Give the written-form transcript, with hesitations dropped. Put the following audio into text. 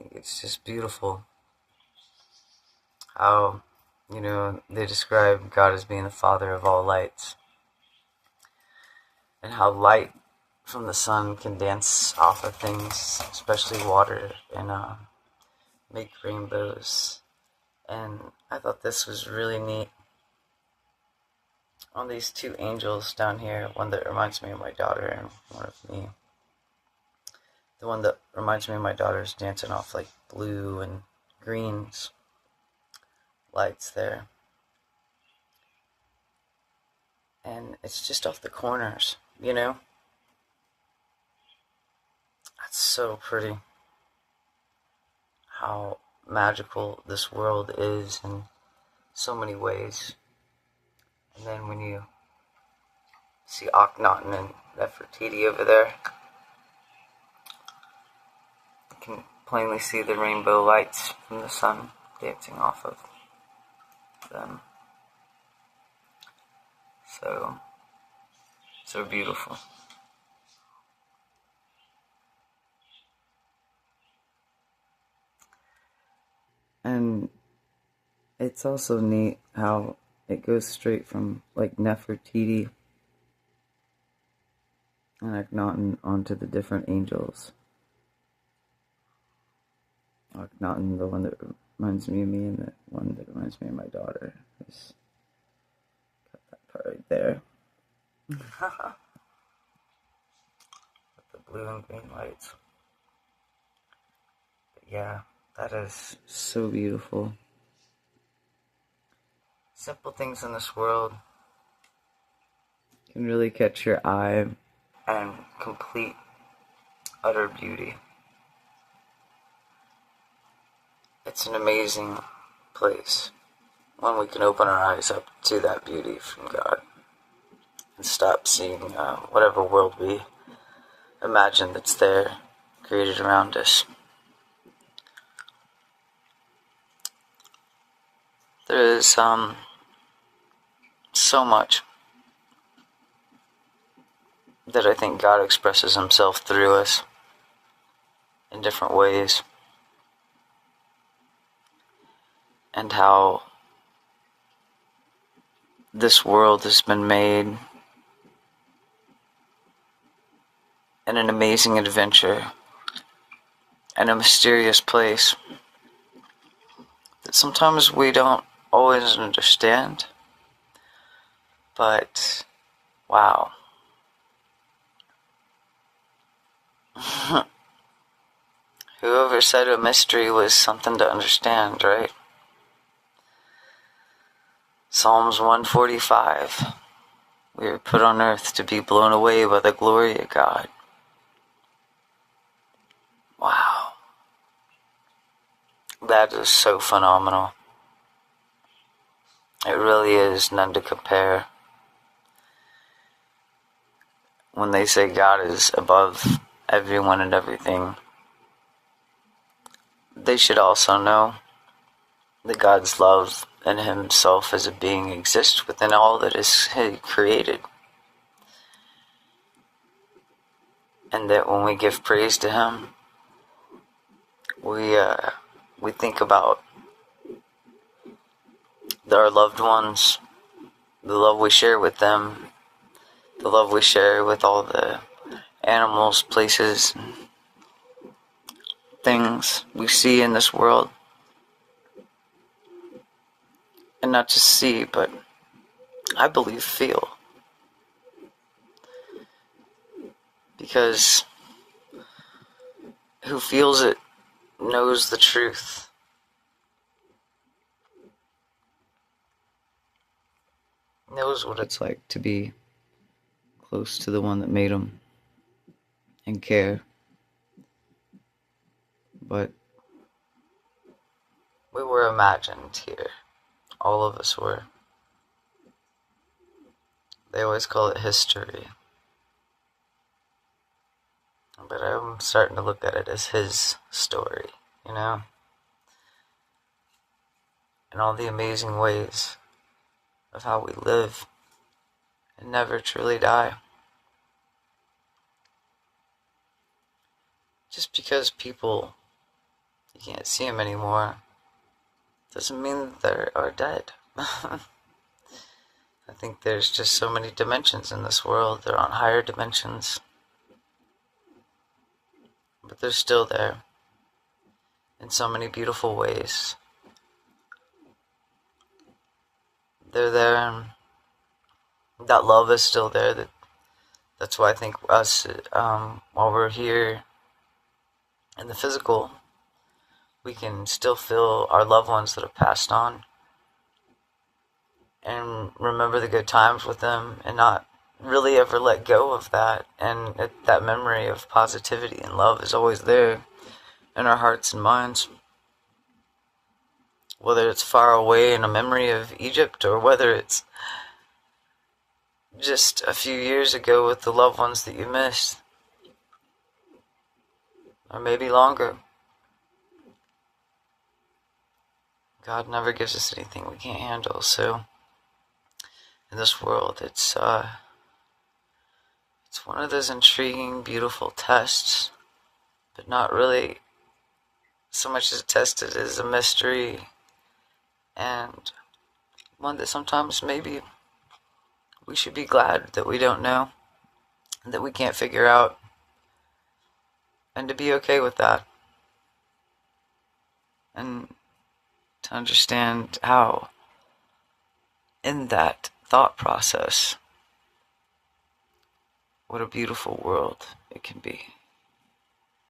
think it's just beautiful how, they describe God as being the father of all lights, and how light from the sun can dance off of things, especially water, and make rainbows. And I thought this was really neat. On these two angels down here, one that reminds me of my daughter and one of me. The one that reminds me of my daughter is dancing off like blue and greens lights there. And it's just off the corners, That's so pretty. How magical this world is in so many ways. And then when you see Akhenaten and Nefertiti over there, you can plainly see the rainbow lights from the sun dancing off of them. So beautiful. And it's also neat how it goes straight from like Nefertiti and Akhenaten onto the different angels. Akhenaten, the one that reminds me of me, and the one that reminds me of my daughter. Just got that part right there. With the blue and green lights. But yeah, that is so beautiful. Simple things in this world can really catch your eye, and complete, utter beauty. It's an amazing place when we can open our eyes up to that beauty from God and stop seeing whatever world we imagine that's there, created around us. There is so much that I think God expresses himself through us in different ways, and how this world has been made in an amazing adventure and a mysterious place that sometimes we don't always understand, but wow. Whoever said a mystery was something to understand, right? Psalms 145. We were put on earth to be blown away by the glory of God. Wow. That is so phenomenal. It really is none to compare. When they say God is above everyone and everything, they should also know that God's love and himself as a being exists within all that is created. And that when we give praise to him, we think about our loved ones, the love we share with them, the love we share with all the animals, places, and things we see in this world. And not just see, but I believe feel. Because who feels it knows the truth. Knows what it's like to be close to the one that made them and care. But we were imagined here. All of us were. They always call it history. But I'm starting to look at it as his story, And all the amazing ways of how we live and never truly die. Just because people you can't see them anymore, doesn't mean they are dead. I think there's just so many dimensions in this world. They're on higher dimensions, but they're still there in so many beautiful ways. They're there, and that love is still there. That's why I think us, while we're here in the physical, we can still feel our loved ones that have passed on and remember the good times with them and not really ever let go of that. And that memory of positivity and love is always there in our hearts and minds. Whether it's far away in a memory of Egypt or whether it's just a few years ago with the loved ones that you missed, or maybe longer. God never gives us anything we can't handle, so in this world it's one of those intriguing, beautiful tests, but not really so much as tested as a mystery, and one that sometimes maybe we should be glad that we don't know, and that we can't figure out, and to be okay with that, and to understand how in that thought process, what a beautiful world it can be.